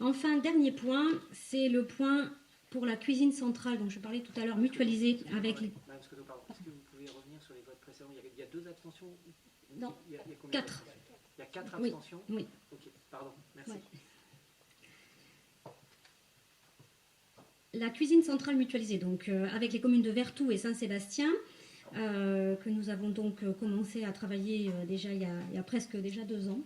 Enfin, dernier point, c'est le point pour la cuisine centrale dont je parlais tout à l'heure, mutualisée avec les... Madame Scotto, pardon, est-ce que vous pouvez revenir sur les votes précédents? Il y a 2 abstentions? Non, il y a combien 4. Il y a 4 abstentions? Oui. Ok, pardon, merci. Ouais. La cuisine centrale mutualisée, donc avec les communes de Vertou et Saint-Sébastien, que nous avons donc commencé à travailler déjà il y a presque déjà 2 ans.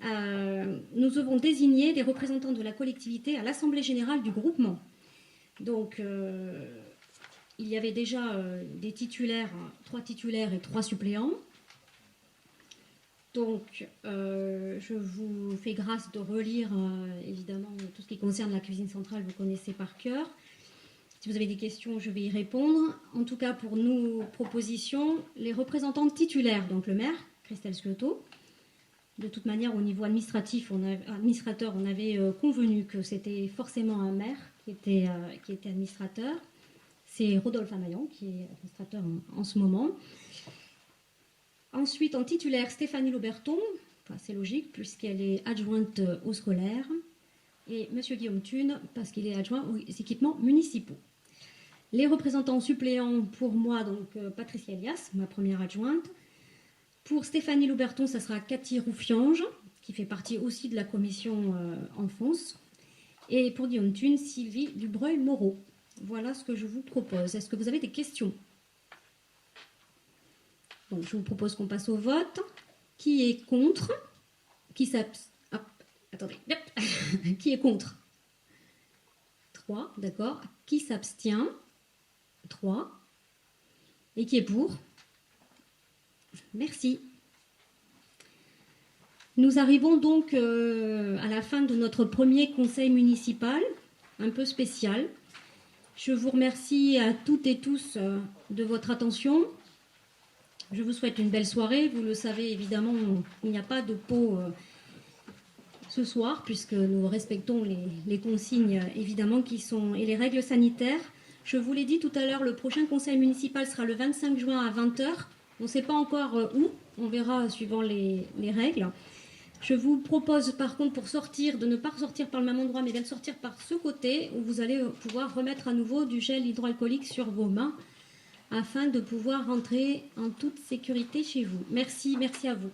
Nous avons désigné des représentants de la collectivité à l'Assemblée générale du groupement. Donc, il y avait déjà des titulaires, 3 titulaires et 3 suppléants. Donc, je vous fais grâce de relire, évidemment, tout ce qui concerne la cuisine centrale, vous connaissez par cœur. Si vous avez des questions, je vais y répondre. En tout cas, pour nos propositions, les représentants titulaires, donc le maire, Christelle Scioto. De toute manière, au niveau administratif, administrateur, on avait convenu que c'était forcément un maire qui était administrateur. C'est Rodolphe Amaillan qui est administrateur en ce moment. Ensuite, en titulaire, Stéphanie Lauberton, enfin, c'est logique puisqu'elle est adjointe au scolaire, et M. Guillaume Thune parce qu'il est adjoint aux équipements municipaux. Les représentants suppléants pour moi, donc Patricia Elias, ma première adjointe. Pour Stéphanie Lauberton, ça sera Cathy Roufiange, qui fait partie aussi de la commission enfance. Et pour Guillaume Thune, Sylvie Dubreuil-Moreau. Voilà ce que je vous propose. Est-ce que vous avez des questions? Donc, je vous propose qu'on passe au vote. Qui est contre? Attendez. Qui est contre? 3, d'accord. Qui s'abstient? 3. Et qui est pour? Merci. Nous arrivons donc à la fin de notre premier conseil municipal, un peu spécial. Je vous remercie à toutes et tous de votre attention. Je vous souhaite une belle soirée. Vous le savez, évidemment, il n'y a pas de pot ce soir, puisque nous respectons les consignes, évidemment, et les règles sanitaires. Je vous l'ai dit tout à l'heure, le prochain conseil municipal sera le 25 juin à 20h. On ne sait pas encore où, on verra suivant les règles. Je vous propose par contre pour sortir, de ne pas sortir par le même endroit, mais bien de sortir par ce côté, où vous allez pouvoir remettre à nouveau du gel hydroalcoolique sur vos mains, afin de pouvoir rentrer en toute sécurité chez vous. Merci à vous.